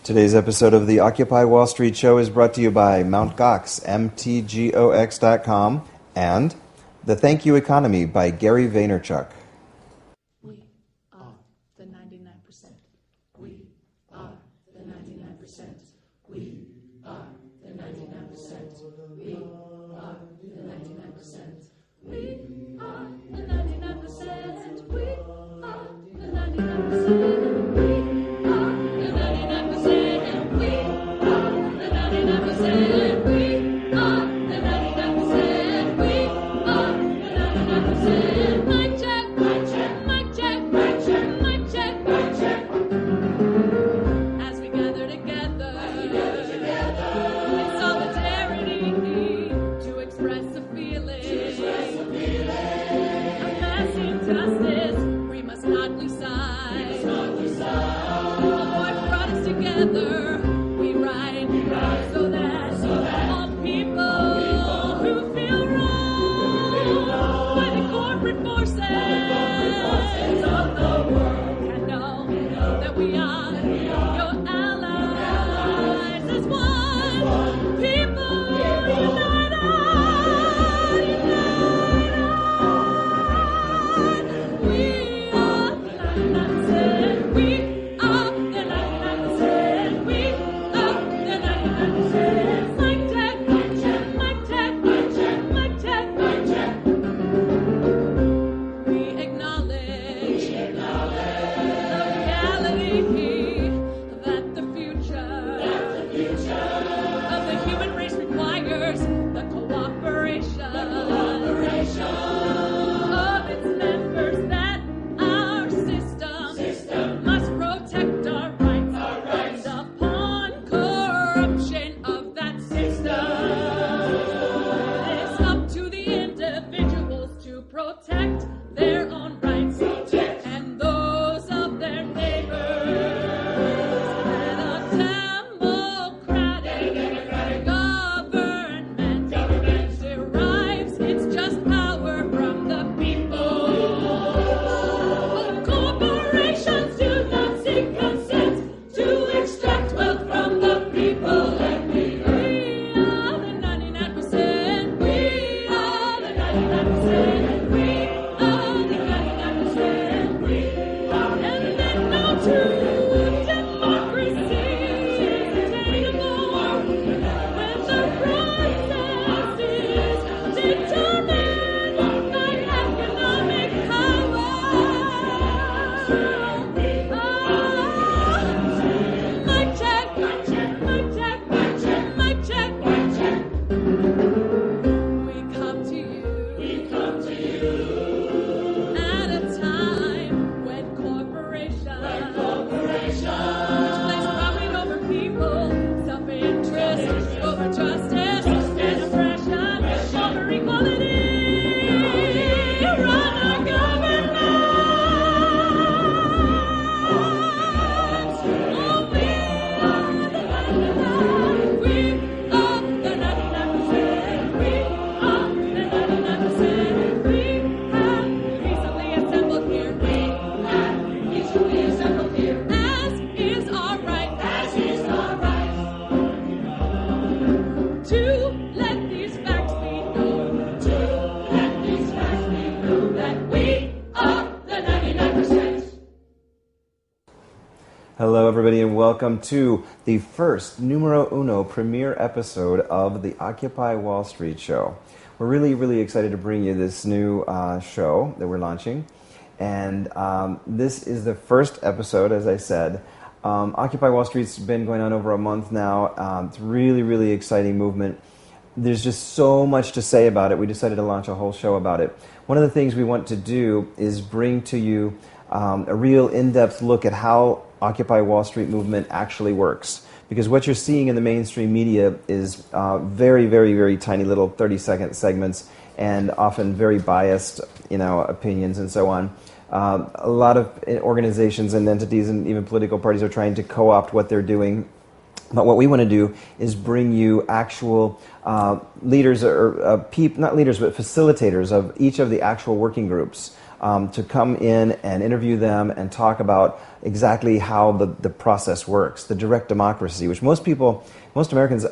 Today's episode of the Occupy Wall Street Show is brought to you by Mt. Gox, mtgox.com, and The Thank You Economy by Gary Vaynerchuk. We are the 99%. We are the 99%. We are the 99%. We are the 99%. We are the 99%. We are the 99%. Hello, everybody, and welcome to the first numero uno premiere episode of the Occupy Wall Street Show. We're really excited to bring you this new show that we're launching, and this is the first episode, as I said. Occupy Wall Street's been going on over a month now. It's really exciting movement. There's just so much to say about it. We decided to launch a whole show about it. One of the things we want to do is bring to you a real in-depth look at how Occupy Wall Street movement actually works. Because what you're seeing in the mainstream media is very tiny little 30-second segments and often very biased, opinions and so on. A lot of organizations and entities and even political parties are trying to co-opt what they're doing. But what we want to do is bring you actual leaders, or not leaders, but facilitators of each of the actual working groups to come in and interview them and talk about exactly how the process works, the direct democracy, which most Americans,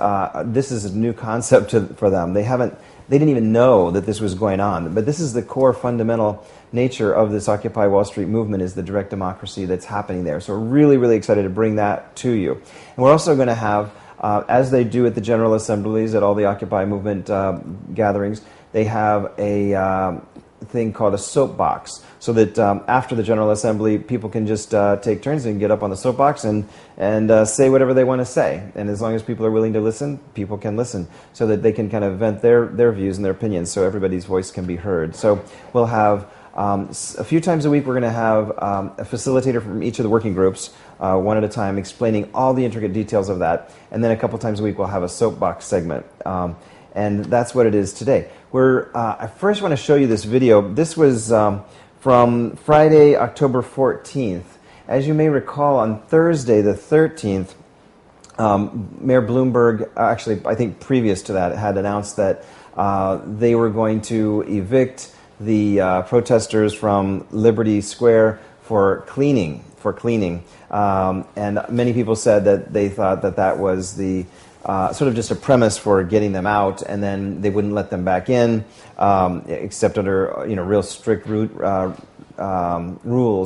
this is a new concept for them. They didn't even know that this was going on. But this is the core fundamental nature of this Occupy Wall Street movement, is the direct democracy that's happening there. So we're really, really excited to bring that to you. And we're also going to have, as they do at the General Assemblies, at all the Occupy movement gatherings, they have a thing called a soapbox, so that after the General Assembly, people can just take turns and get up on the soapbox and say whatever they want to say. And as long as people are willing to listen, people can listen, so that they can kind of vent their views and their opinions, so everybody's voice can be heard. So we'll have a few times a week, we're going to have a facilitator from each of the working groups, one at a time, explaining all the intricate details of that. And then a couple times a week, we'll have a soapbox segment. And that's what it is today. I first want to show you this video. This was from Friday, October 14th. As you may recall, on Thursday, the 13th, Mayor Bloomberg, actually, I think previous to that, had announced that they were going to evict the protesters from Liberty Square for cleaning. And many people said that they thought that was the sort of just a premise for getting them out, and then they wouldn't let them back in, except under real strict rules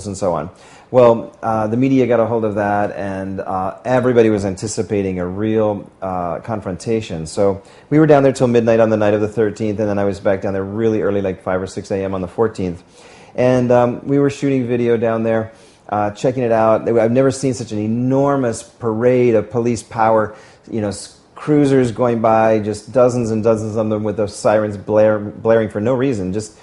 and so on. Well, the media got a hold of that, and everybody was anticipating a real confrontation. So we were down there till midnight on the night of the 13th, and then I was back down there really early, like 5 or 6 a.m. on the 14th. And we were shooting video down there, checking it out. I've never seen such an enormous parade of police power, cruisers going by, just dozens and dozens of them with those sirens blaring for no reason, just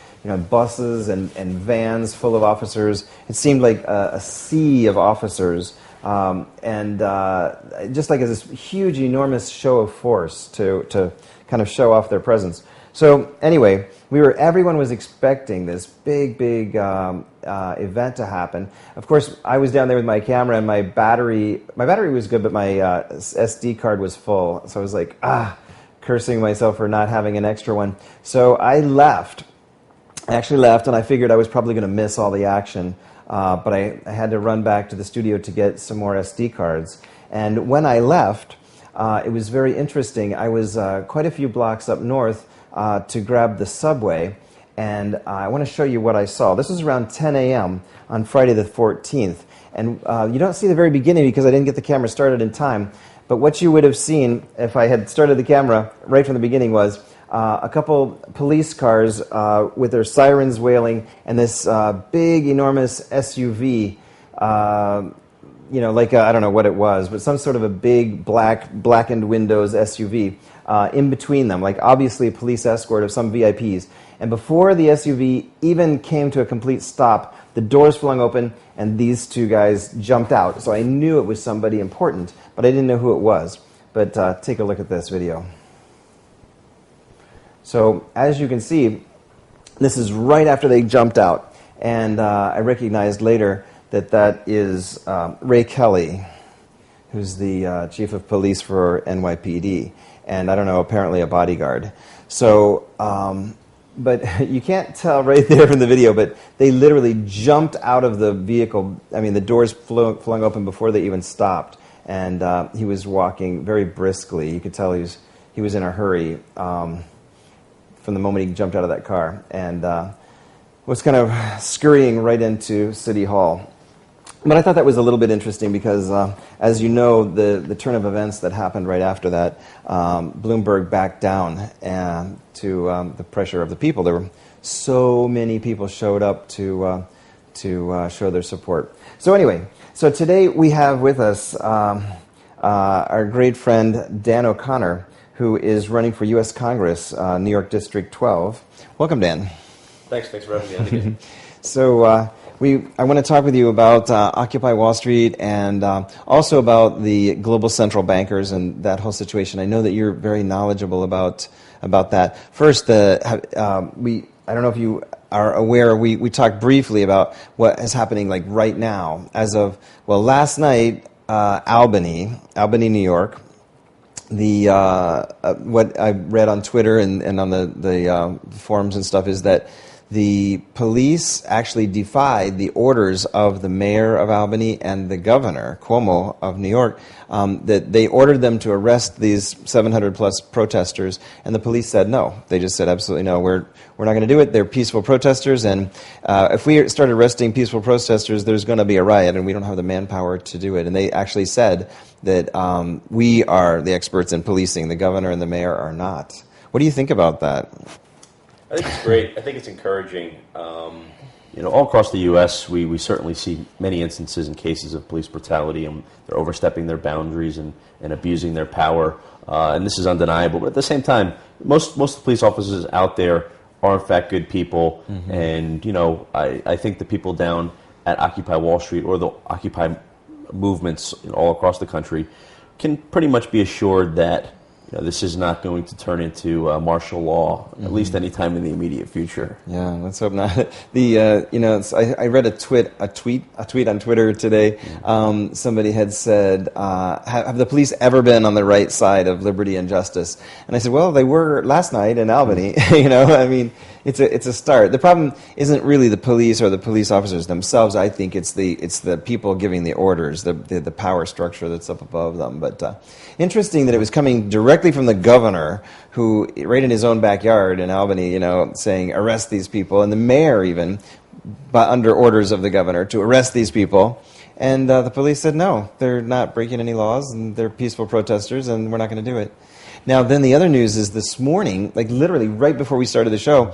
buses and vans full of officers. It seemed like a sea of officers, and just like this huge, enormous show of force to kind of show off their presence. So anyway, everyone was expecting this big event to happen. Of course, I was down there with my camera, and my battery was good, but my SD card was full. So I was like, cursing myself for not having an extra one. So I left. I actually left, and I figured I was probably going to miss all the action. But I had to run back to the studio to get some more SD cards. And when I left, it was very interesting. I was quite a few blocks up north to grab the subway, and I want to show you what I saw. This was around 10 a.m. on Friday the 14th, and you don't see the very beginning because I didn't get the camera started in time, but what you would have seen if I had started the camera right from the beginning was a couple police cars with their sirens wailing, and this big, enormous SUV, like I don't know what it was, but some sort of a big blackened windows SUV in between them, like obviously a police escort of some VIPs. And before the SUV even came to a complete stop, the doors flung open and these two guys jumped out. So I knew it was somebody important, but I didn't know who it was. But take a look at this video. So as you can see, this is right after they jumped out. And I recognized later that is Ray Kelly, who's the chief of police for NYPD. And I don't know, apparently a bodyguard. So, but you can't tell right there from the video, but they literally jumped out of the vehicle. I mean, the doors flung open before they even stopped. And he was walking very briskly. You could tell he was in a hurry from the moment he jumped out of that car. And was kind of scurrying right into City Hall. But I thought that was a little bit interesting because, as you know, the turn of events that happened right after that, Bloomberg backed down to the pressure of the people. There were so many people showed up to show their support. So anyway, so today we have with us our great friend Dan O'Connor, who is running for U.S. Congress, New York District 12. Welcome, Dan. Thanks for having me on again. So I want to talk with you about Occupy Wall Street and also about the global central bankers and that whole situation. I know that you're very knowledgeable about that. First, I don't know if you are aware, we talked briefly about what is happening like right now. As of, last night, Albany, New York, what I read on Twitter and on the forums and stuff is that the police actually defied the orders of the mayor of Albany and the governor, Cuomo, of New York, that they ordered them to arrest these 700-plus protesters, and the police said no. They just said, absolutely no, we're not going to do it. They're peaceful protesters, and if we start arresting peaceful protesters, there's going to be a riot, and we don't have the manpower to do it. And they actually said that we are the experts in policing. The governor and the mayor are not. What do you think about that? I think it's great. I think it's encouraging. All across the U.S., we certainly see many instances and cases of police brutality, and they're overstepping their boundaries and abusing their power. And this is undeniable. But at the same time, most of the police officers out there are, in fact, good people. Mm-hmm. And, I think the people down at Occupy Wall Street or the Occupy movements all across the country can pretty much be assured that this is not going to turn into martial law, at least anytime in the immediate future. Yeah, let's hope not. I read a tweet on Twitter today. Somebody had said, "Have the police ever been on the right side of liberty and justice?" And I said, "Well, they were last night in Albany." It's a start. The problem isn't really the police or the police officers themselves. I think it's the people giving the orders, the power structure that's up above them. But interesting that it was coming directly from the governor, who right in his own backyard in Albany, saying arrest these people, and the mayor even, under orders of the governor, to arrest these people. And the police said no, they're not breaking any laws, and they're peaceful protesters, and we're not going to do it. Now, then the other news is this morning, like literally right before we started the show,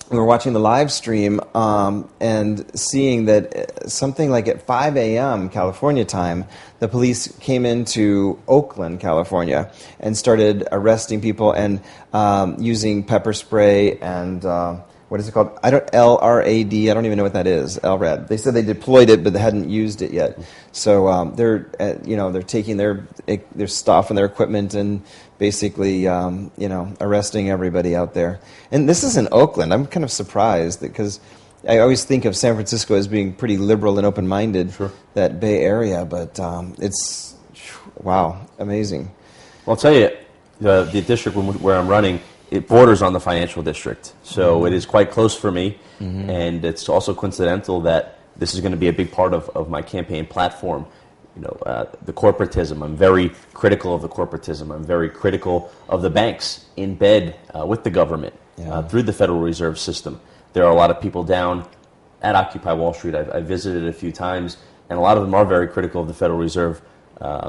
we were watching the live stream and seeing that something like at 5 a.m. California time, the police came into Oakland, California, and started arresting people and using pepper spray and what is it called? LRAD. I don't even know what that is. LRAD. They said they deployed it, but they hadn't used it yet. So they're taking their stuff and their equipment and basically arresting everybody out there. And this is in Oakland. I'm kind of surprised because I always think of San Francisco as being pretty liberal and open-minded. Sure. That Bay Area, but it's wow, amazing. Well, I'll tell you, the district where I'm running, it borders on the financial district, so it is quite close for me, and it's also coincidental that this is going to be a big part of my campaign platform. The corporatism. I'm very critical of the corporatism. I'm very critical of the banks in bed with the government through the Federal Reserve System. There are a lot of people down at Occupy Wall Street. I visited a few times, and a lot of them are very critical of the Federal Reserve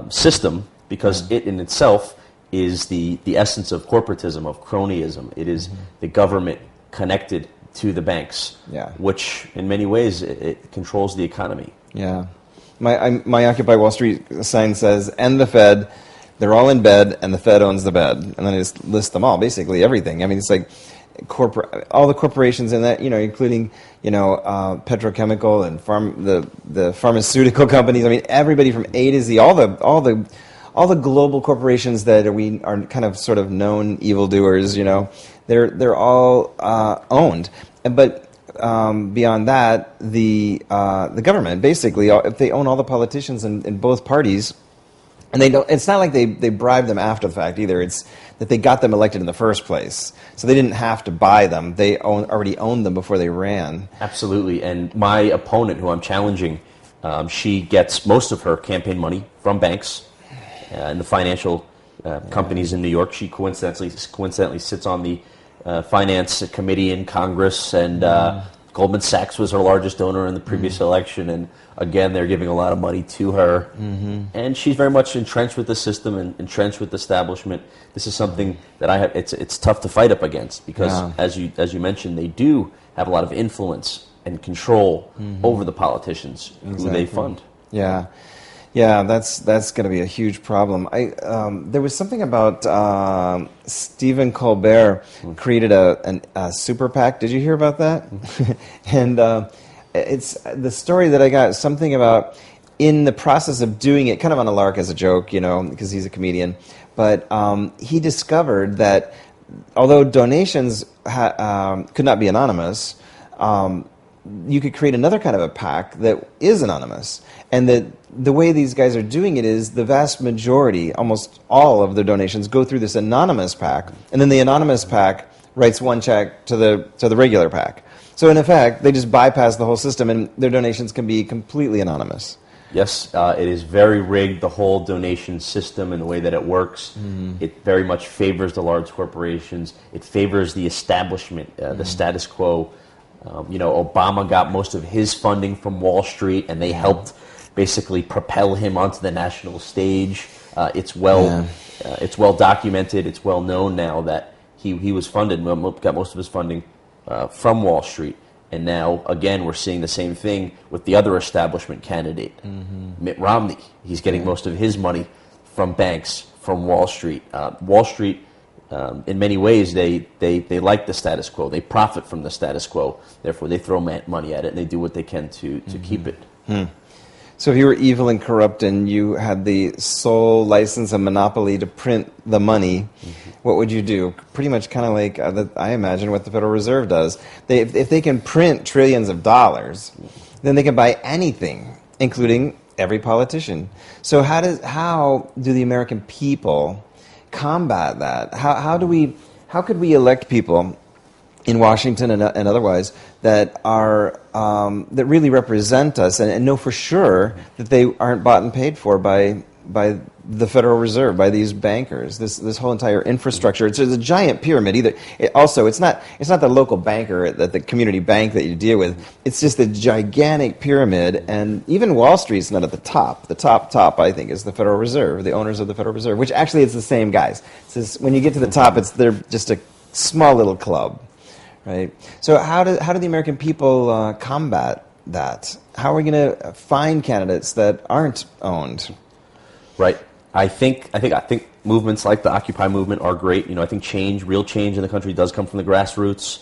System because it in itself is the essence of corporatism, of cronyism. It is the government connected to the banks, which in many ways it controls the economy. Yeah. My Occupy Wall Street sign says, "End the Fed, they're all in bed, and the Fed owns the bed." And then I just list them all, basically everything. I mean, it's like all the corporations in that, including, petrochemical and the pharmaceutical companies. I mean, everybody from A to Z, all the global corporations that are kind of sort of known evildoers, they're all owned. But beyond that, the government basically, if they own all the politicians in both parties, and they don't. It's not like they bribe them after the fact either. It's that they got them elected in the first place, so they didn't have to buy them. They already owned them before they ran. Absolutely. And my opponent, who I'm challenging, she gets most of her campaign money from banks. And the financial companies in New York. She coincidentally sits on the finance committee in Congress, and Goldman Sachs was her largest donor in the previous election, and again, they're giving a lot of money to her. And she's very much entrenched with the system and entrenched with the establishment. This is something that it's tough to fight up against because, as you mentioned, they do have a lot of influence and control over the politicians who they fund. Yeah, that's going to be a huge problem. There was something about Stephen Colbert created a super PAC. Did you hear about that? And it's the story that I got. Something about in the process of doing it, kind of on a lark as a joke, because he's a comedian. But he discovered that although donations could not be anonymous, you could create another kind of a PAC that is anonymous. And that the way these guys are doing it is the vast majority, almost all of their donations, go through this anonymous PAC. And then the anonymous PAC writes one check to the regular PAC. So in effect, they just bypass the whole system, and their donations can be completely anonymous. Yes, it is very rigged, the whole donation system and the way that it works. It very much favors the large corporations. It favors the establishment, the status quo. Obama got most of his funding from Wall Street, and they helped basically propel him onto the national stage. It's well documented. It's well known now that he was funded, got most of his funding from Wall Street. And now, again, we're seeing the same thing with the other establishment candidate, Mitt Romney. He's getting most of his money from banks, from Wall Street. Wall Street, in many ways, they like the status quo. They profit from the status quo. Therefore, they throw money at it, and they do what they can to keep it. So if you were evil and corrupt and you had the sole license and monopoly to print the money, what would you do? Pretty much kind of like, I imagine, what the Federal Reserve does. If they can print trillions of dollars, then they can buy anything, including every politician. So how do the American people combat that? How could we elect people in Washington and otherwise that are that really represent us and know for sure that they aren't bought and paid for by the Federal Reserve, by these bankers? This whole entire infrastructure, it's a giant pyramid. It's not the local banker, the community bank that you deal with. It's just a gigantic pyramid, and even Wall Street's not at the top. The top, I think, is the Federal Reserve, the owners of the Federal Reserve, which actually it's the same guys. When you get to the top, they're just a small little club. Right. So how do the American people combat that? How are we going to find candidates that aren't owned? Right. I think movements like the Occupy movement are great. I think real change in the country does come from the grassroots.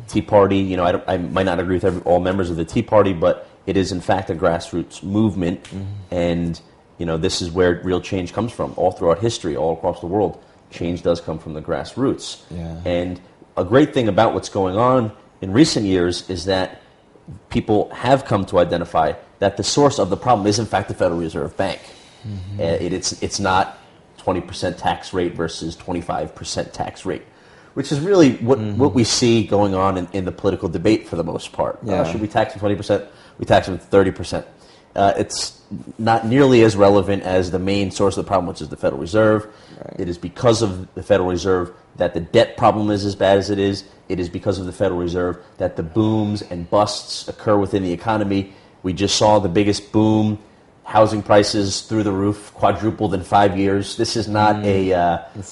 Tea Party. I might not agree with all members of the Tea Party, but it is in fact a grassroots movement, and this is where real change comes from. All throughout history, all across the world, change does come from the grassroots. Yeah. And a great thing about what's going on in recent years is that people have come to identify that the source of the problem is in fact the Federal Reserve Bank. It's not 20% tax rate versus 25% tax rate, which is really what we see going on in the political debate for the most part. Yeah. Should we tax them 20%? We tax them 30%. It's not nearly as relevant as the main source of the problem, which is the Federal Reserve. Right. It is because of the Federal Reserve that the debt problem is as bad as it is. It is because of the Federal Reserve that the booms and busts occur within the economy. We just saw the biggest boom. Housing prices through the roof, quadrupled in 5 years. This is not people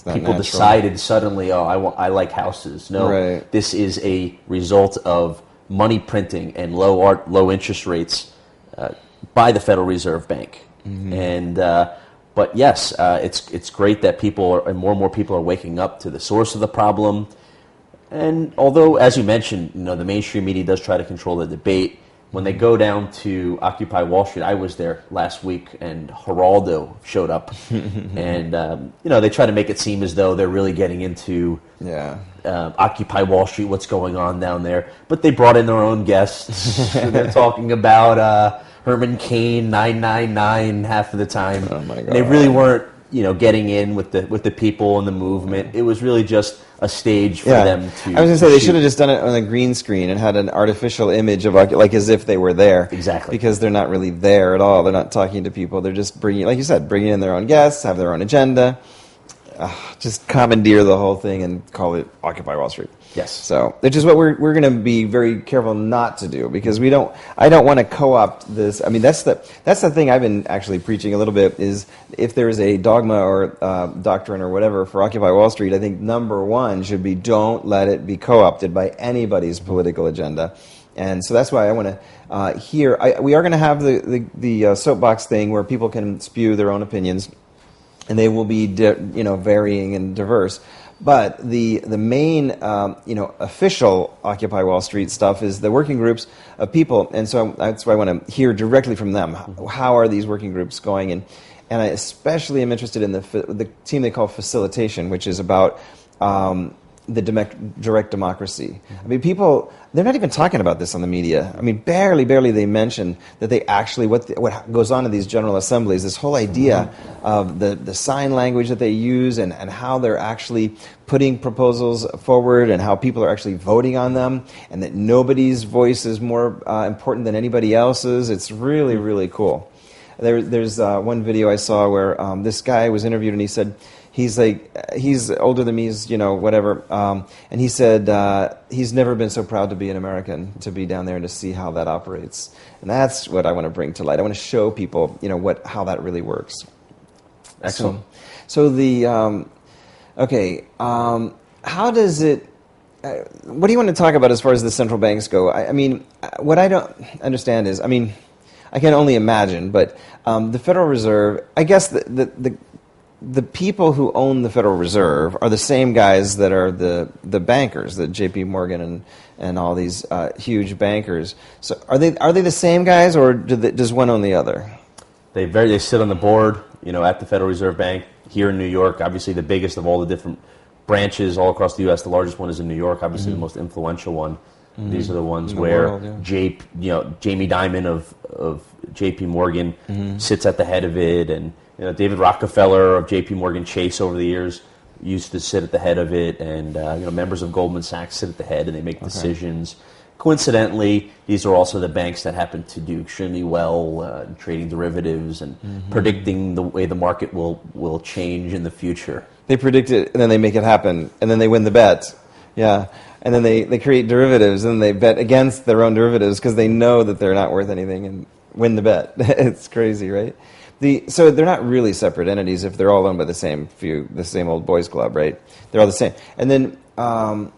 natural. Decided suddenly, I like houses. No, right. This is a result of money printing and low interest rates by the Federal Reserve Bank. But yes, it's great that more and more people are waking up to the source of the problem. And although, as you mentioned, the mainstream media does try to control the debate, when they go down to Occupy Wall Street, I was there last week, and Geraldo showed up, and they try to make it seem as though they're really getting into Occupy Wall Street, what's going on down there. But they brought in their own guests. They're talking about Herman Cain 999 half of the time. Oh my God. And they really weren't, getting in with the people and the movement. It was really just a stage for them to. I was going to say they should have just done it on a green screen and had an artificial image of like as if they were there. Exactly. Because they're not really there at all. They're not talking to people. They're just bringing, like you said, bringing in their own guests, have their own agenda. Just commandeer the whole thing and call it Occupy Wall Street. Yes. So, which is what we're going to be very careful not to do, because I don't want to co-opt this. I mean, that's the thing I've been actually preaching a little bit, is if there is a dogma or doctrine or whatever for Occupy Wall Street, I think number one should be don't let it be co-opted by anybody's political agenda. And so that's why I want to hear. We are going to have the soapbox thing where people can spew their own opinions, and they will be varying and diverse. But the main official Occupy Wall Street stuff is the working groups of people, and so that's why I want to hear directly from them. How are these working groups going? And I especially am interested in the team they call facilitation, which is about the direct democracy. I mean, people, they're not even talking about this on the media. I mean, barely they mention that they actually, what goes on in these General Assemblies, this whole idea of the sign language that they use and how they're actually putting proposals forward and how people are actually voting on them, and that nobody's voice is more important than anybody else's. It's really, really cool. There's one video I saw where this guy was interviewed and he said, he's older than me, he's, whatever, and he said he's never been so proud to be an American, to be down there and to see how that operates. And that's what I want to bring to light. I want to show people, how that really works. Excellent. So how does it, what do you want to talk about as far as the central banks go? I mean, what I don't understand is, I can only imagine, but the Federal Reserve, I guess the people who own the Federal Reserve are the same guys that are the bankers, the J.P. Morgan and all these huge bankers. So are they the same guys, or does one own the other? They sit on the board, at the Federal Reserve Bank here in New York. Obviously, the biggest of all the different branches all across the U.S. The largest one is in New York. Obviously, the most influential one. These are the ones where world, yeah. Jamie Dimon of J.P. Morgan sits at the head of it, and David Rockefeller of J.P. Morgan Chase over the years used to sit at the head of it, and members of Goldman Sachs sit at the head and they make decisions. Coincidentally, these are also the banks that happen to do extremely well in trading derivatives and predicting the way the market will change in the future. They predict it, and then they make it happen, and then they win the bet. Yeah. And then they create derivatives, and they bet against their own derivatives because they know that they're not worth anything and win the bet. It's crazy, right? So they're not really separate entities if they're all owned by the same old boys club, right? They're all the same. And then and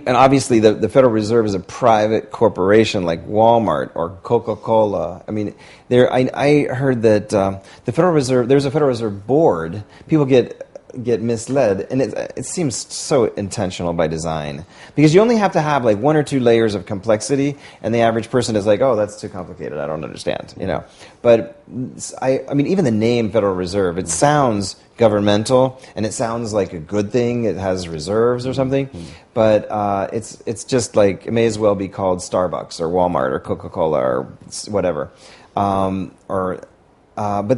obviously the Federal Reserve is a private corporation like Walmart or Coca-Cola. I mean, I heard that the Federal Reserve, there's a Federal Reserve board. People get misled, and it seems so intentional by design, because you only have to have like one or two layers of complexity, and the average person is like, oh, that's too complicated, I don't understand, But I mean, even the name Federal Reserve, it sounds governmental, and it sounds like a good thing. It has reserves or something, but it's just like, it may as well be called Starbucks or Walmart or Coca-Cola or whatever. But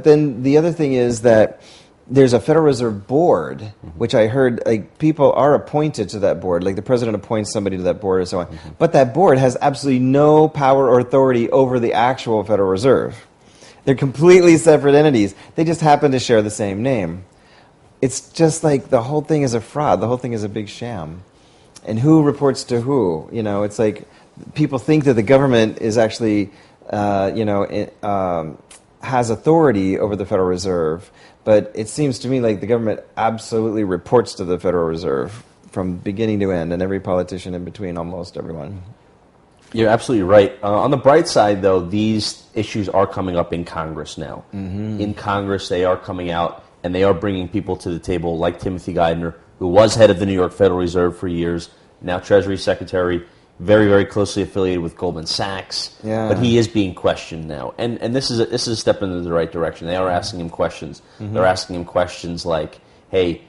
then the other thing is that there's a Federal Reserve Board, which I heard people are appointed to that board, like the president appoints somebody to that board or so on. But that board has absolutely no power or authority over the actual Federal Reserve. They're completely separate entities. They just happen to share the same name. It's just like the whole thing is a fraud. The whole thing is a big sham. And who reports to who? It's like people think that the government is actually, has authority over the Federal Reserve. But it seems to me like the government absolutely reports to the Federal Reserve from beginning to end, and every politician in between, almost everyone. You're absolutely right. On the bright side, though, these issues are coming up in Congress now. In Congress, they are coming out, and they are bringing people to the table like Timothy Geithner, who was head of the New York Federal Reserve for years, now Treasury Secretary, very, very closely affiliated with Goldman Sachs. Yeah. But he is being questioned now. And this is a step in the right direction. They are asking him questions. They're asking him questions like, hey,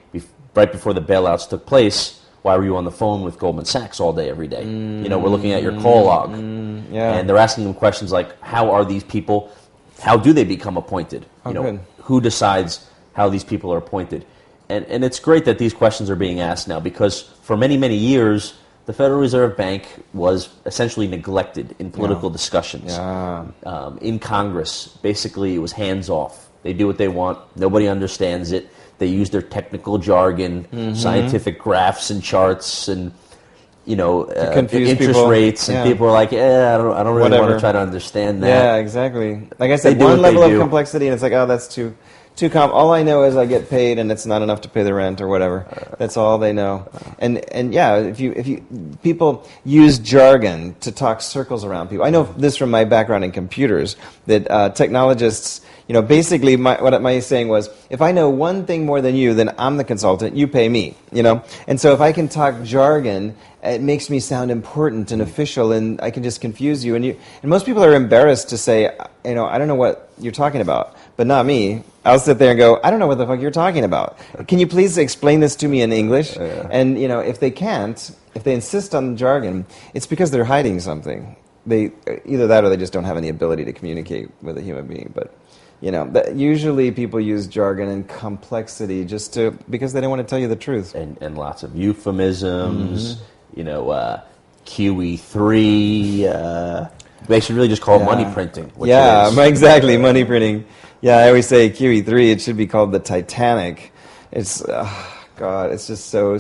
right before the bailouts took place, why were you on the phone with Goldman Sachs all day, every day? We're looking at your call log. Yeah. And they're asking him questions like, how are these people, how do they become appointed? Good. Who decides how these people are appointed? And it's great that these questions are being asked now, because for many, many years, the Federal Reserve Bank was essentially neglected in political discussions. In Congress, basically, it was hands-off. They do what they want. Nobody understands it. They use their technical jargon, scientific graphs and charts, and interest people. Rates. And people are like, I don't really want to try to understand that. Yeah, exactly. Like I said, one level of complexity, and it's like, oh, that's too all I know is I get paid, and it's not enough to pay the rent or whatever. That's all they know. And yeah, if you people use jargon to talk circles around people. I know this from my background in computers, that technologists, basically what my saying was, if I know one thing more than you, then I'm the consultant, you pay me, And so if I can talk jargon, it makes me sound important and official, and I can just confuse you. And most people are embarrassed to say, I don't know what you're talking about, but not me. I'll sit there and go, I don't know what the fuck you're talking about. Can you please explain this to me in English? And if they can't, if they insist on the jargon, it's because they're hiding something. They either that or they just don't have any ability to communicate with a human being. But usually people use jargon and complexity because they don't want to tell you the truth. And lots of euphemisms. QE3. They should really just call it money printing. Which it is. Exactly, money printing. Yeah, I always say QE3. It should be called the Titanic. It's God. It's just so.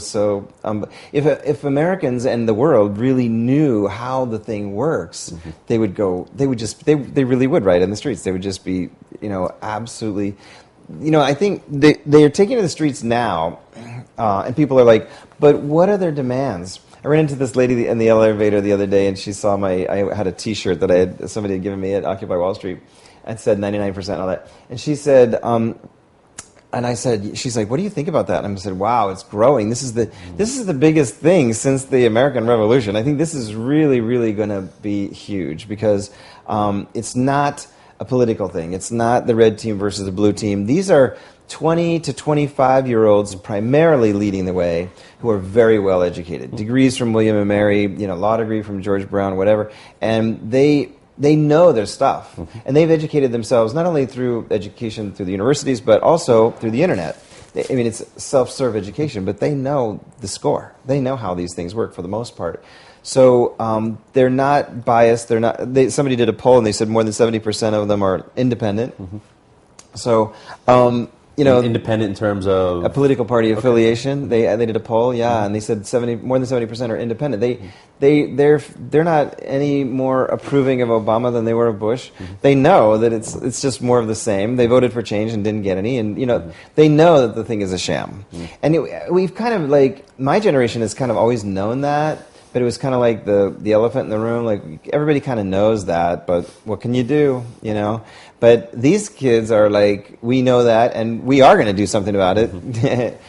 If Americans and the world really knew how the thing works, they would go. They would just. They really would, right, in the streets. They would just be, absolutely. I think they are taking to the streets now, and people are like, but what are their demands? I ran into this lady in the elevator the other day, and she saw I had a T-shirt that somebody had given me at Occupy Wall Street. It said 99% and all that. And she said, and I said, she's like, what do you think about that? And I said, wow, it's growing. This is the biggest thing since the American Revolution. I think this is really, really going to be huge because it's not a political thing. It's not the red team versus the blue team. These are 20 to 25-year-olds primarily leading the way who are very well educated. Degrees from William and Mary, law degree from George Brown, whatever. And they know their stuff. And they've educated themselves not only through education through the universities, but also through the internet. It's self-serve education, but they know the score. They know how these things work for the most part. So they're not biased. Somebody did a poll and they said more than 70% of them are independent. So independent in terms of a political party affiliation. They did a poll, and they said more than 70% are independent. They're not any more approving of Obama than they were of Bush. They know that it's just more of the same. They voted for change and didn't get any, and they know that the thing is a sham. And we've kind of my generation has kind of always known that. But it was kind of like the elephant in the room. Like everybody kind of knows that, but what can you do? But these kids are like, we know that, and we are going to do something about it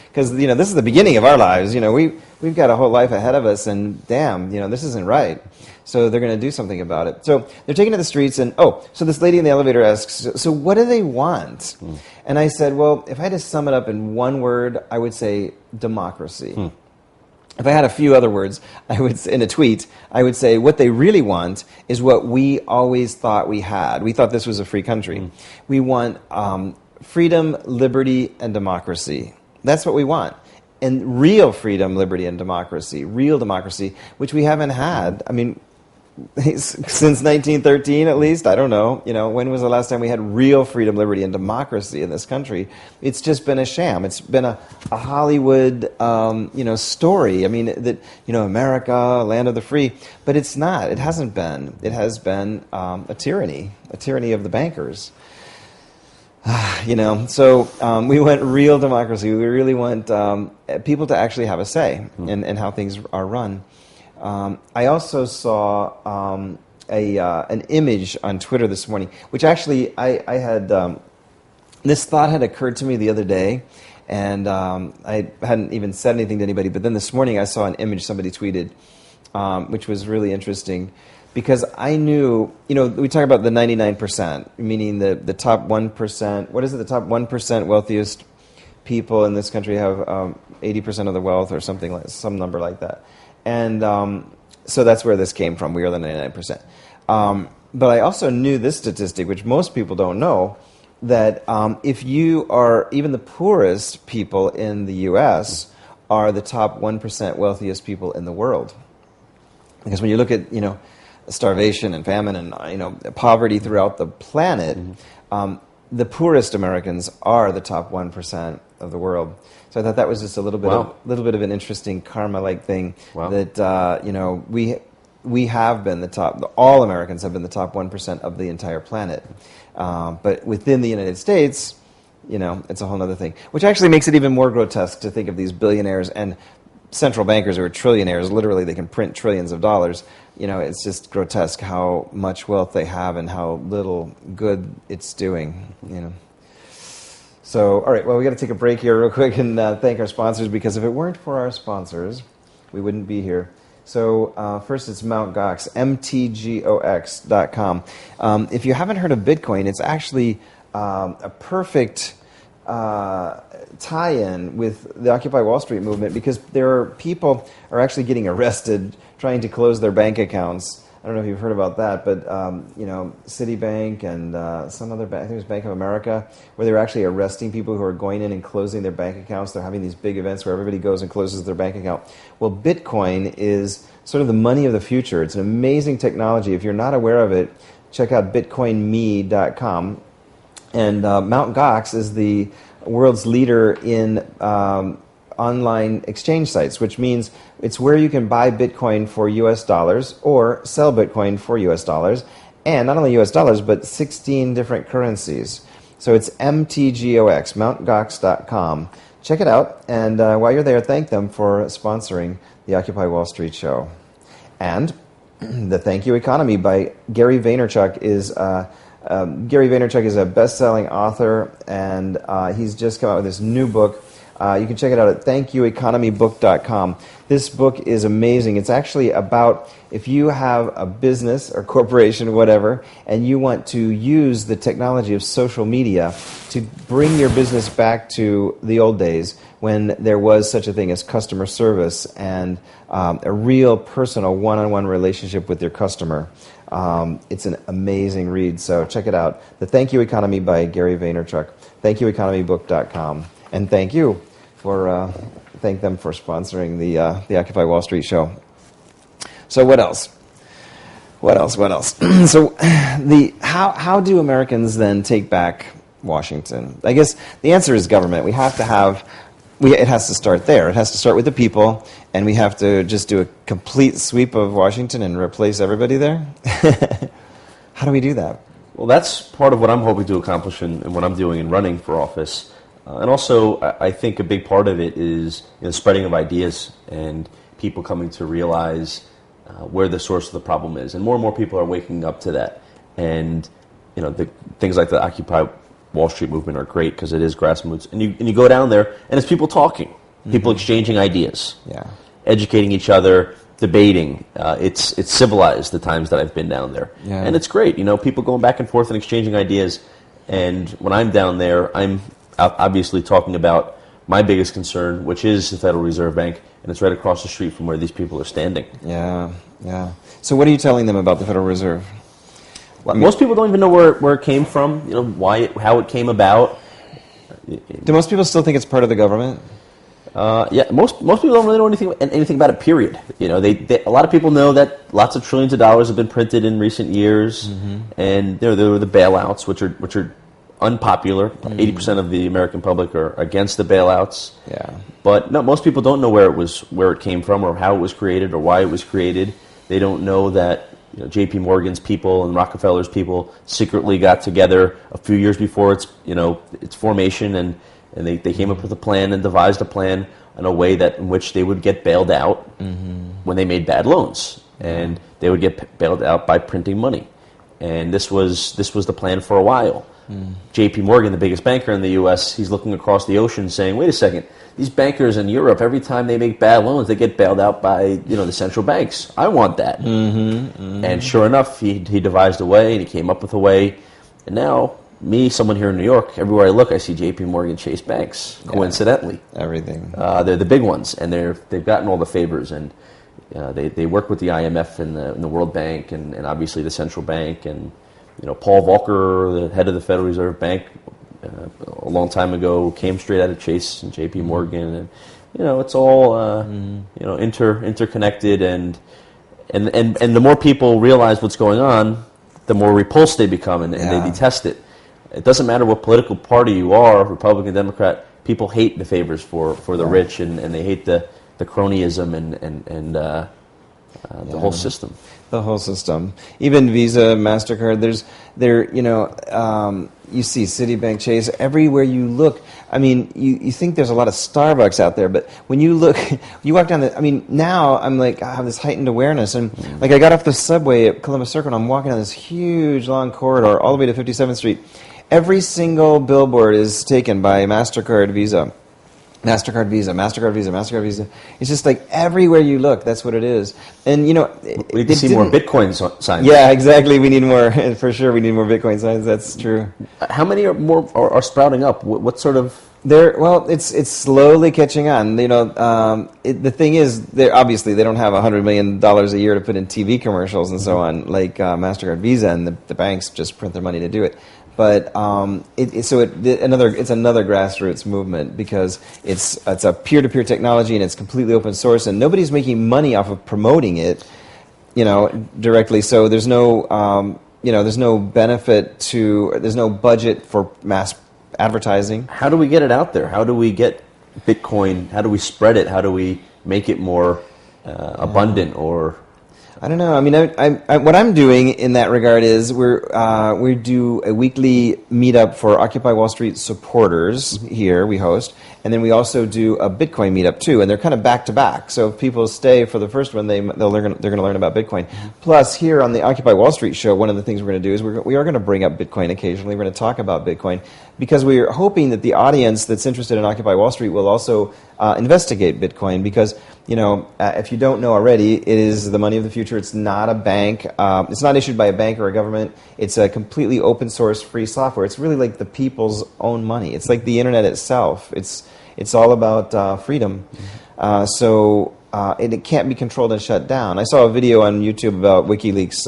because this is the beginning of our lives. We've got a whole life ahead of us, and damn, this isn't right. So they're going to do something about it. So they're taking to the streets, and so this lady in the elevator asks, so what do they want? And I said, well, if I had to sum it up in one word, I would say democracy. If I had a few other words, in a tweet, I would say what they really want is what we always thought we had. We thought this was a free country. We want freedom, liberty, and democracy. That's what we want. And real freedom, liberty, and democracy. Real democracy, which we haven't had. Since 1913 at least. I don't know. When was the last time we had real freedom, liberty, and democracy in this country? It's just been a sham. It's been a Hollywood story. America, land of the free, but it's not. It hasn't been. It has been a tyranny of the bankers. So we want real democracy. We really want people to actually have a say in how things are run. I also saw an image on Twitter this morning, which actually I had this thought had occurred to me the other day, and I hadn't even said anything to anybody. But then this morning I saw an image somebody tweeted, which was really interesting, because I knew, we talk about the 99%, meaning the top 1%. What is it? The top 1% wealthiest people in this country have 80% of the wealth, or something like some number like that. And so that's where this came from. We are the 99%. But I also knew this statistic, which most people don't know, that if you are even the poorest people in the U.S. are the top 1% wealthiest people in the world. Because when you look at starvation and famine and poverty throughout the planet, the poorest Americans are the top 1% of the world. So I thought that was just a little bit of an interesting karma-like thing. That we have been the top. All Americans have been the top 1% of the entire planet. But within the United States, it's a whole other thing. Which actually makes it even more grotesque to think of these billionaires and central bankers who are trillionaires. Literally, they can print trillions of dollars. It's just grotesque how much wealth they have and how little good it's doing. So, all right, well, we got to take a break here real quick and thank our sponsors, because if it weren't for our sponsors, we wouldn't be here. So first it's Mt. Gox, mtgox.com. If you haven't heard of Bitcoin, it's actually a perfect tie-in with the Occupy Wall Street movement, because people are actually getting arrested trying to close their bank accounts. I don't know if you've heard about that, but Citibank and some other bank, I think it was Bank of America, where they're actually arresting people who are going in and closing their bank accounts. They're having these big events where everybody goes and closes their bank account. Well, Bitcoin is sort of the money of the future. It's an amazing technology. If you're not aware of it, check out bitcoinme.com. And Mt. Gox is the world's leader in online exchange sites, which means it's where you can buy Bitcoin for US dollars or sell Bitcoin for US dollars, and not only US dollars, but 16 different currencies. So it's MTGOX, mountgox.com. Check it out, and while you're there, thank them for sponsoring the Occupy Wall Street show. And the Thank You Economy by Gary Vaynerchuk is... Gary Vaynerchuk is a best-selling author, and he's just come out with this new book. You can check it out at thankyoueconomybook.com. This book is amazing. It's actually about if you have a business or corporation, whatever, and you want to use the technology of social media to bring your business back to the old days when there was such a thing as customer service and a real personal one-on-one relationship with your customer. It's an amazing read, so check it out. The Thank You Economy by Gary Vaynerchuk. ThankYouEconomyBook.com. And thank you for thank them for sponsoring the Occupy Wall Street show. So what else? So how do Americans then take back Washington? I guess the answer is government. We have to have. It has to start there. It has to start with the people, and we have to just do a complete sweep of Washington and replace everybody there. How do we do that? Well, that's part of what I'm hoping to accomplish and what I'm doing in running for office. And also, I think a big part of it is spreading of ideas and people coming to realize where the source of the problem is. And more people are waking up to that. And things like the Occupy Wall Street movement are great because it is grassroots. And you go down there, and it's people talking, people exchanging ideas, educating each other, debating. It's civilized the times that I've been down there. Yeah. And it's great. People going back and forth and exchanging ideas. And when I'm down there, I'm obviously talking about my biggest concern, which is the Federal Reserve Bank, and it's right across the street from where these people are standing. Yeah. So what are you telling them about the Federal Reserve? Most people don't even know where it came from, how it came about. Do most people still think it's part of the government? Most people don't really know anything about it, period. A lot of people know that lots of trillions of dollars have been printed in recent years, and there were the bailouts, which are unpopular. 80% of the American public are against the bailouts. Yeah. But no, most people don't know where it came from, or how it was created, or why it was created. They don't know that J.P. Morgan's people and Rockefeller's people secretly got together a few years before its formation, and they came up with a plan and devised a plan in a way in which they would get bailed out when they made bad loans, and they would get bailed out by printing money. And this was the plan for a while. J.P. Morgan, the biggest banker in the U.S., he's looking across the ocean saying, wait a second, these bankers in Europe, every time they make bad loans, they get bailed out by the central banks. I want that. And sure enough, he devised a way, and he came up with a way. And now, someone here in New York, everywhere I look, I see J.P. Morgan Chase banks, coincidentally. Everything. They're the big ones, and they've gotten all the favors. And they work with the IMF and the World Bank and obviously the central bank. And Paul Volcker, the head of the Federal Reserve Bank, a long time ago, came straight out of Chase and J.P. Morgan, and it's all interconnected, and the more people realize what's going on, the more repulsed they become, and they detest it. It doesn't matter what political party you are, Republican, Democrat. People hate the favors for the rich, and they hate the cronyism and the whole system. The whole system, even Visa, MasterCard. You see Citibank, Chase, everywhere you look. I mean, you think there's a lot of Starbucks out there, but when you look, you walk down now I'm like, I have this heightened awareness, and I got off the subway at Columbus Circle, and I'm walking down this huge long corridor all the way to 57th Street. Every single billboard is taken by MasterCard, Visa. MasterCard, Visa, MasterCard, Visa, MasterCard, Visa. It's just like everywhere you look, that's what it is. And, you know... We need to see more Bitcoin signs. Yeah, exactly. We need more. For sure, we need more Bitcoin signs. That's true. How many are sprouting up? What sort of... Well, it's slowly catching on. You know, the thing is, obviously they don't have $100 million a year to put in TV commercials and so on, like MasterCard, Visa, and the banks just print their money to do it. But it's another grassroots movement because it's a peer-to-peer technology and it's completely open source and nobody's making money off of promoting it, you know, directly. So there's no there's no benefit there's no budget for mass advertising. How do we get it out there? How do we get Bitcoin? How do we spread it? How do we make it more abundant? Or I don't know. I mean, what I'm doing in that regard is we do a weekly meetup for Occupy Wall Street supporters here. We host, and then we also do a Bitcoin meetup too, and they're kind of back to back. So if people stay for the first one, they're going to learn about Bitcoin. Plus, here on the Occupy Wall Street show, one of the things we're going to do is we are going to bring up Bitcoin occasionally. We're going to talk about Bitcoin because we are hoping that the audience that's interested in Occupy Wall Street will also investigate Bitcoin because, you know, if you don't know already, it is the money of the future. It's not a bank. It's not issued by a bank or a government. It's a completely open source free software. It's really like the people's own money. It's like the internet itself. It's all about freedom. So it can't be controlled and shut down. I saw a video on YouTube about WikiLeaks.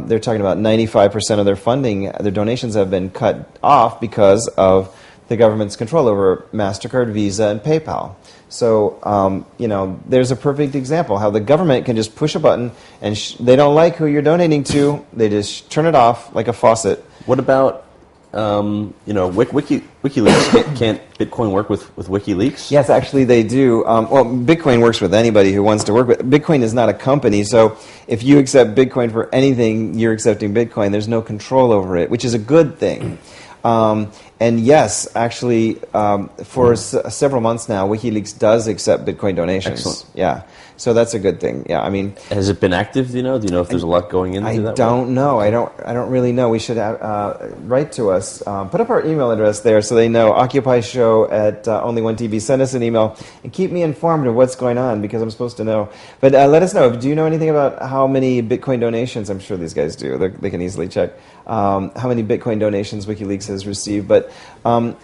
They're talking about 95% of their funding, their donations have been cut off because of the government's control over MasterCard, Visa, and PayPal. So, you know, there's a perfect example how the government can just push a button and they don't like who you're donating to. They just turn it off like a faucet. What about, you know, WikiLeaks? Can't Bitcoin work with WikiLeaks? Yes, actually they do. Well, Bitcoin works with anybody who wants to work with it. Bitcoin is not a company, so if you accept Bitcoin for anything, you're accepting Bitcoin. There's no control over it, which is a good thing. And yes, actually, for several months now, WikiLeaks does accept Bitcoin donations. Excellent. Yeah, so that's a good thing. Yeah, I mean, has it been active? Do you know? Do you know if there's a lot going into that? I don't know. I don't really know. We should write to us. Put up our email address there so they know. Occupy Show at Only One TV. Send us an email and keep me informed of what's going on because I'm supposed to know. But let us know. Do you know anything about how many Bitcoin donations? I'm sure these guys do. They can easily check how many Bitcoin donations WikiLeaks has received. But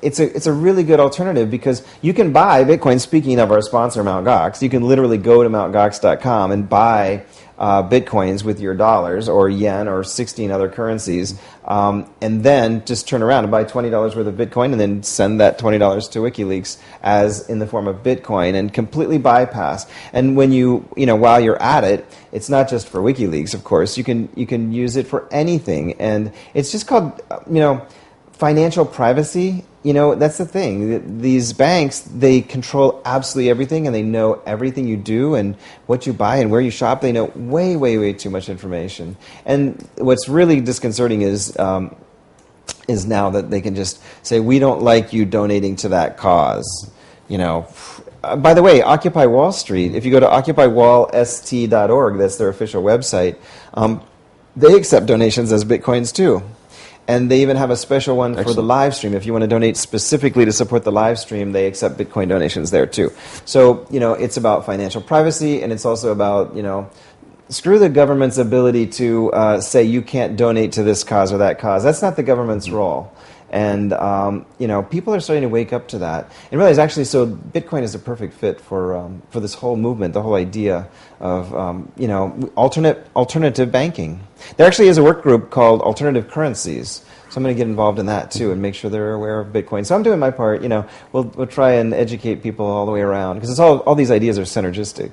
it's a really good alternative because you can buy Bitcoin. Speaking of our sponsor, Mt. Gox, you can literally go to mtgox.com and buy Bitcoins with your dollars or yen or 16 other currencies, and then just turn around and buy $20 worth of Bitcoin and then send that $20 to WikiLeaks as in the form of Bitcoin and completely bypass. And when while you're at it, it's not just for WikiLeaks, of course. You can use it for anything, and it's just called financial privacy. You know, that's the thing. These banks, they control absolutely everything, and they know everything you do and what you buy and where you shop. They know way, way, way too much information. And what's really disconcerting is now that they can just say, we don't like you donating to that cause. You know, by the way, Occupy Wall Street, if you go to occupywallst.org, that's their official website, they accept donations as Bitcoins too. And they even have a special one for the live stream. If you want to donate specifically to support the live stream, they accept Bitcoin donations there too. So, you know, it's about financial privacy, and it's also about, you know, screw the government's ability to say you can't donate to this cause or that cause. That's not the government's role. And, you know, people are starting to wake up to that and realize actually, so Bitcoin is a perfect fit for this whole movement, the whole idea of, you know, alternative banking. There actually is a work group called Alternative Currencies. So I'm going to get involved in that too and make sure they're aware of Bitcoin. So I'm doing my part. You know, we'll try and educate people all the way around because it's all these ideas are synergistic.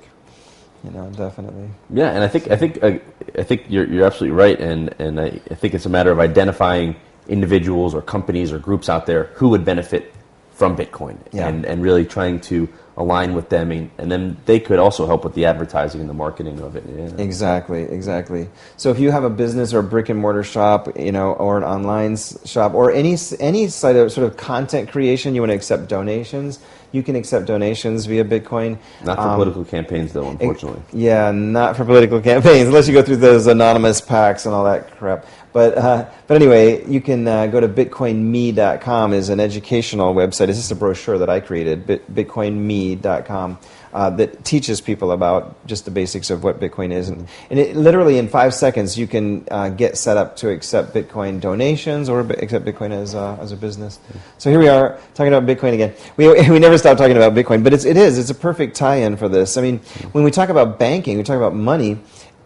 You know, definitely. Yeah, and I think you're absolutely right, and I think it's a matter of identifying individuals or companies or groups out there who would benefit from Bitcoin, and really trying to align with them, and then they could also help with the advertising and the marketing of it. Yeah. Exactly. So if you have a business or a brick and mortar shop, you know, or an online shop, or any site of sort of content creation, you want to accept donations, You can accept donations via Bitcoin. Not for political campaigns, though, unfortunately. Yeah, not for political campaigns, unless you go through those anonymous PACs and all that crap. But anyway, you can go to bitcoinme.com is an educational website. It's just a brochure that I created, bitcoinme.com, that teaches people about just the basics of what Bitcoin is. And it literally in 5 seconds you can get set up to accept Bitcoin donations or accept Bitcoin as a business. So here we are talking about Bitcoin again. We never stop talking about Bitcoin, but it's a perfect tie-in for this. I mean, when we talk about banking, we talk about money.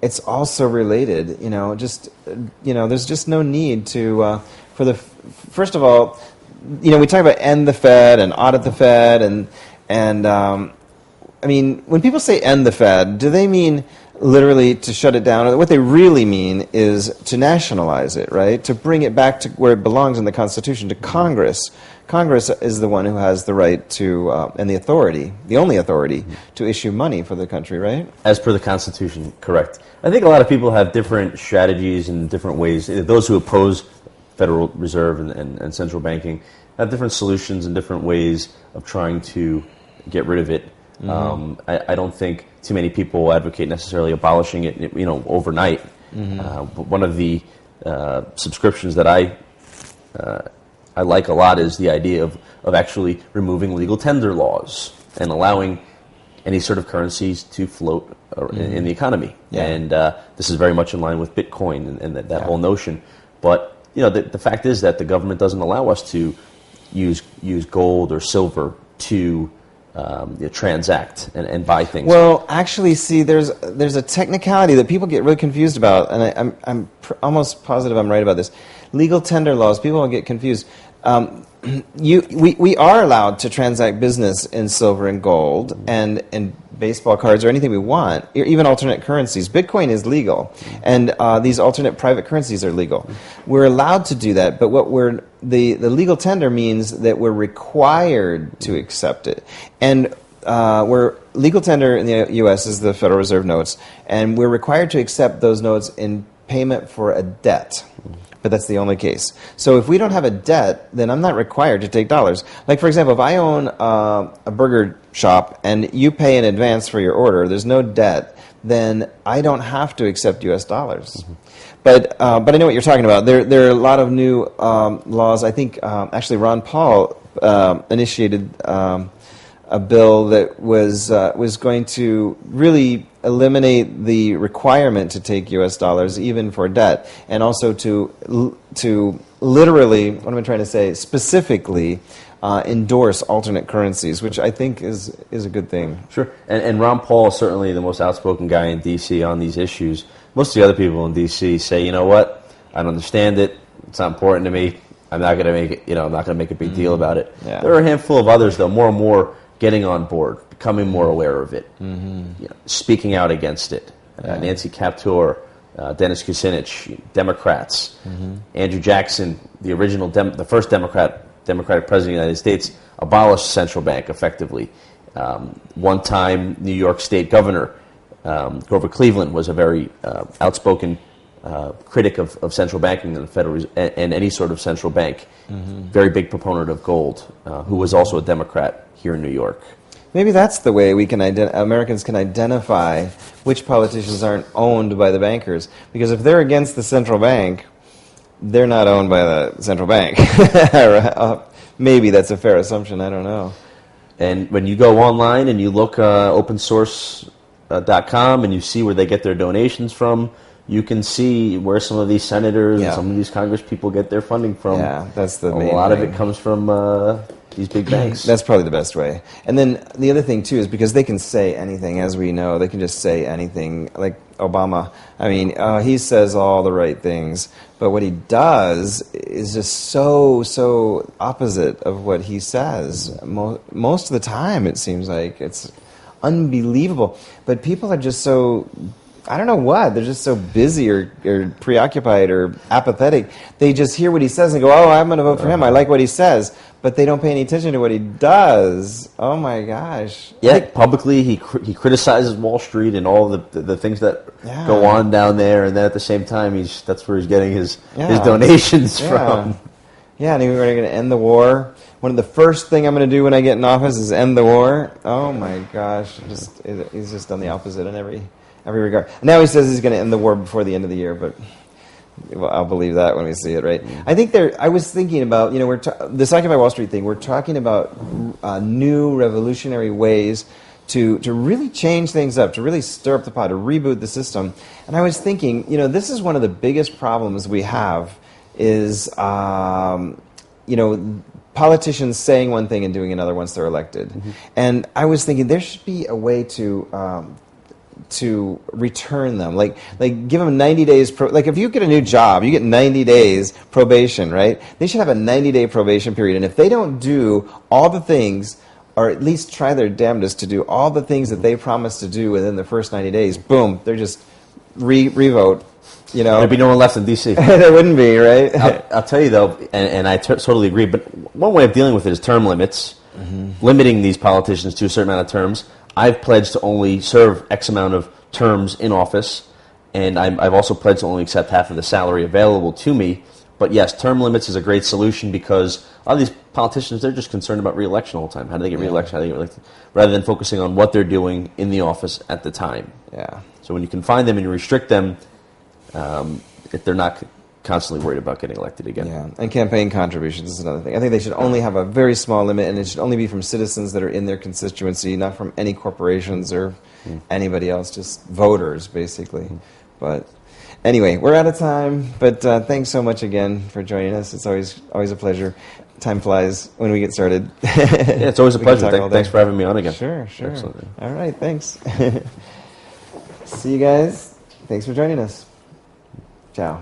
It's also related, there's just no need to, first of all, we talk about end the Fed and audit the Fed and I mean, when people say end the Fed, do they mean literally to shut it down? Or what they really mean is to nationalize it, right? To bring it back to where it belongs in the Constitution, to Congress. Congress is the one who has the right to, and the authority, the only authority, to issue money for the country, right? As per the Constitution, correct. I think a lot of people have different strategies and different ways. Those who oppose Federal Reserve and central banking have different solutions and different ways of trying to get rid of it. I don't think too many people advocate necessarily abolishing it, overnight. But one of the subscriptions that I like a lot is the idea of actually removing legal tender laws and allowing any sort of currencies to float in the economy. Yeah. And this is very much in line with Bitcoin and that whole notion. But the fact is that the government doesn't allow us to use gold or silver to transact and buy things. Well, actually, see, there's a technicality that people get really confused about, and I'm almost positive I'm right about this. Legal tender laws, people will get confused. We are allowed to transact business in silver and gold and baseball cards or anything we want, even alternate currencies. Bitcoin is legal, and these alternate private currencies are legal. We're allowed to do that, but the legal tender means that we're required to accept it. And legal tender in the U.S. is the Federal Reserve notes, and we're required to accept those notes in payment for a debt. But that's the only case. So if we don't have a debt, then I'm not required to take dollars. Like, for example, if I own a burger shop and you pay in advance for your order, there's no debt, then I don't have to accept U.S. dollars. Mm-hmm. But I know what you're talking about. There are a lot of new laws. I think actually Ron Paul initiated a bill that was going to really eliminate the requirement to take U.S. dollars even for debt, and also to literally, what am I trying to say, specifically endorse alternate currencies, which I think is a good thing. Sure, and Ron Paul is certainly the most outspoken guy in D.C. on these issues. Most of the other people in D.C. say, you know what, I don't understand it, it's not important to me, I'm not going to make it, I'm not going to make a big deal about it. Yeah. There are a handful of others, though, more and more getting on board, becoming more aware of it, speaking out against it. Nancy Kaptur, Dennis Kucinich, Democrats, Andrew Jackson, the original, the first Democratic president of the United States, abolished central bank effectively. One-time New York State Governor Grover Cleveland was a very outspoken critic of central banking and the Federal and any sort of central bank. Very big proponent of gold, who was also a Democrat here in New York. Maybe that's the way we can Americans can identify which politicians aren't owned by the bankers. Because if they're against the central bank, they're not owned by the central bank. Maybe that's a fair assumption. I don't know. And when you go online and you look opensource.com and you see where they get their donations from, you can see where some of these senators and some of these Congress people get their funding from. Yeah, that's the main A lot thing. of it comes from these big banks. That's probably the best way. And then the other thing, too, is because they can say anything, as we know. They can just say anything. Like Obama, I mean, he says all the right things, but what he does is just so opposite of what he says. Most of the time, it seems like. It's unbelievable. But people are just so... I don't know what. They're just so busy or preoccupied or apathetic. They just hear what he says and go, oh, I'm going to vote for him. I like what he says. But they don't pay any attention to what he does. Oh, my gosh. Yeah, publicly he criticizes Wall Street and all the things that go on down there. And then at the same time, that's where he's getting his donations from. Yeah, and we're going to end the war. one of the first thing I'm going to do when I get in office is end the war. Oh my gosh, he's just done the opposite in every regard. Now he says he's going to end the war before the end of the year, but well, I'll believe that when we see it, right? I think I was thinking about, this Occupy Wall Street thing. We're talking about new revolutionary ways to really change things up, to really stir up the pot, to reboot the system. And I was thinking, this is one of the biggest problems we have is, politicians saying one thing and doing another once they're elected. Mm-hmm. And I was thinking there should be a way to return them, like give them 90 days. Like if you get a new job, you get 90 days probation, right? They should have a 90-day probation period. And if they don't do all the things, or at least try their damnedest to do all the things that they promised to do within the first 90 days, boom, they're just revote. There'd be no one left in D.C. There wouldn't be, right? I'll tell you, though, and I totally agree, but one way of dealing with it is term limits, limiting these politicians to a certain amount of terms. I've pledged to only serve X amount of terms in office, and I've also pledged to only accept half of the salary available to me. But yes, term limits is a great solution because a lot of these politicians, they're just concerned about re-election all the time. How do they get re-elected? How do they get elected? Rather than focusing on what they're doing in the office at the time. Yeah. So when you confine them and you restrict them, if they're not constantly worried about getting elected again. Yeah, and campaign contributions is another thing. I think they should only have a very small limit, and it should only be from citizens that are in their constituency, not from any corporations or anybody else, just voters, basically. But anyway, we're out of time, but thanks so much again for joining us. It's always a pleasure. Time flies when we get started. Yeah, it's always a pleasure. Thanks for having me on again. Sure. Absolutely. All right, thanks. See you guys. Thanks for joining us. Ciao.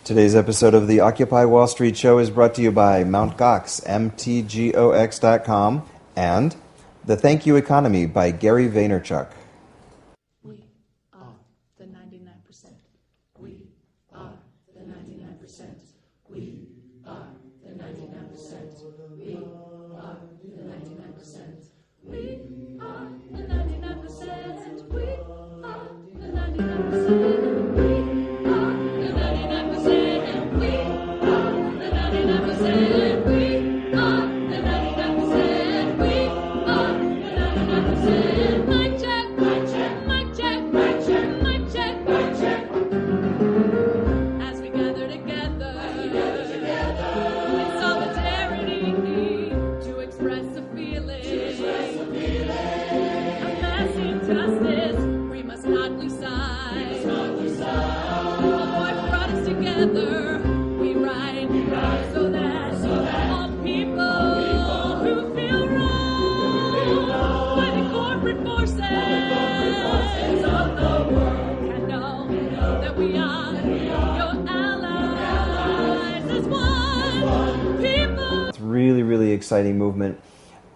Today's episode of the Occupy Wall Street Show is brought to you by Mt. Gox, mtgox.com, and The Thank You Economy by Gary Vaynerchuk. We are the 99%. We are the 99%. We are the 99%. We are the 99%. We are the 99%. We are the 99%. Together, we rise. exciting movement.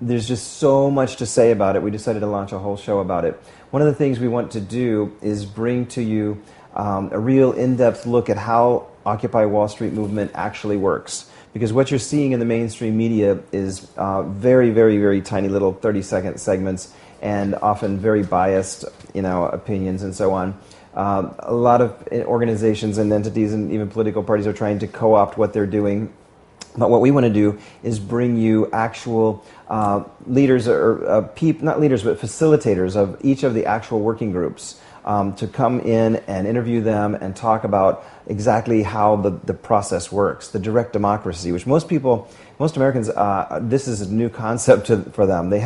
There's just so much to say about it. We decided to launch a whole show about it. One of the things we want to do is bring to you a real in-depth look at how Occupy Wall Street movement actually works. Because what you're seeing in the mainstream media is very, very, very tiny little 30-second segments and often very biased, opinions and so on. A lot of organizations and entities and even political parties are trying to co-opt what they're doing. But what we want to do is bring you actual leaders, or not leaders, but facilitators of each of the actual working groups to come in and interview them and talk about exactly how the process works, the direct democracy, which most Americans, this is a new concept for them. They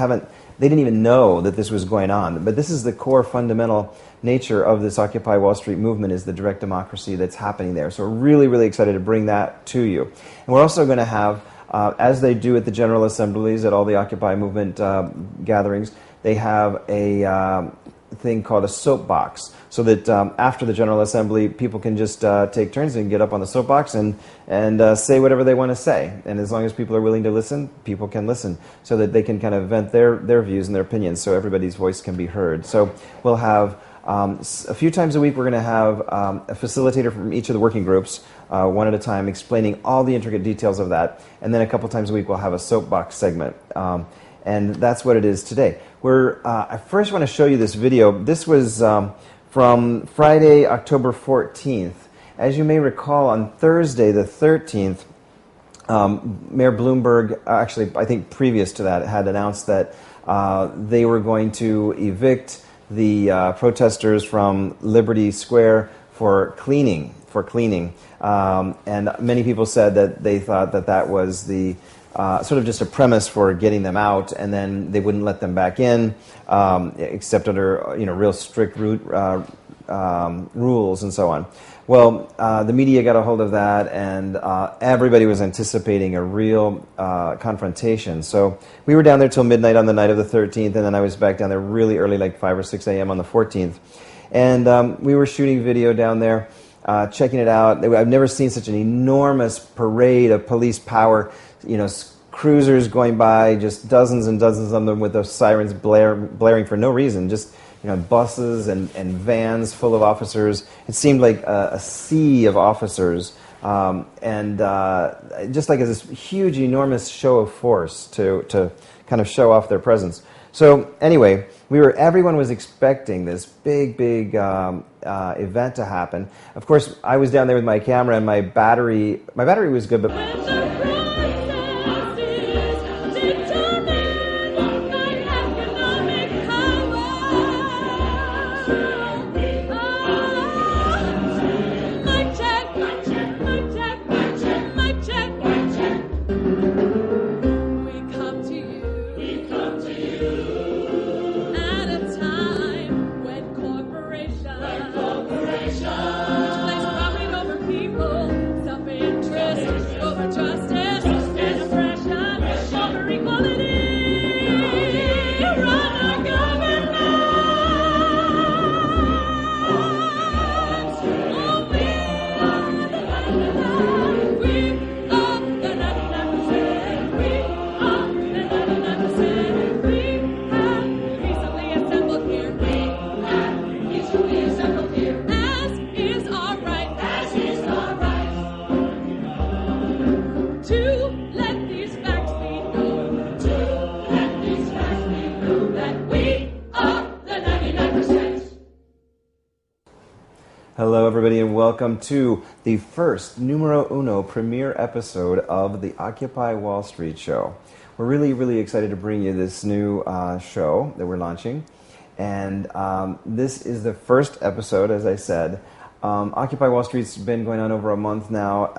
didn't even know that this was going on. But this is the core fundamental nature of this Occupy Wall Street movement, is the direct democracy that's happening there. So we're really, really excited to bring that to you. And we're also going to have, as they do at the General Assemblies, at all the Occupy movement gatherings, they have a thing called a soapbox, so that after the General Assembly, people can just take turns and get up on the soapbox and say whatever they want to say. And as long as people are willing to listen, people can listen, so that they can kind of vent their views and their opinions, so everybody's voice can be heard. So we'll have a few times a week, we're going to have a facilitator from each of the working groups, one at a time, explaining all the intricate details of that. And then a couple times a week, we'll have a soapbox segment. And that's what it is today. I first want to show you this video. This was from Friday, October 14th. As you may recall, on Thursday, the 13th, Mayor Bloomberg, actually, I think previous to that, had announced that they were going to evict the protesters from Liberty Square for cleaning. And many people said that they thought that was the sort of just a premise for getting them out, and then they wouldn't let them back in, except under real strict rules and so on. Well, the media got a hold of that, and everybody was anticipating a real confrontation. So we were down there till midnight on the night of the 13th, and then I was back down there really early, like 5 or 6 a.m. on the 14th. And we were shooting video down there, checking it out. I've never seen such an enormous parade of police power, cruisers going by, just dozens and dozens of them with those sirens blaring for no reason, just buses and vans full of officers. It seemed like a sea of officers, and just like this huge, enormous show of force to kind of show off their presence. So anyway, everyone was expecting this big event to happen. Of course, I was down there with my camera, and my battery was good, but Hello, everybody, and welcome to the first numero uno premiere episode of the Occupy Wall Street show. We're really, really excited to bring you this new show that we're launching. And this is the first episode, as I said. Occupy Wall Street's been going on over a month now.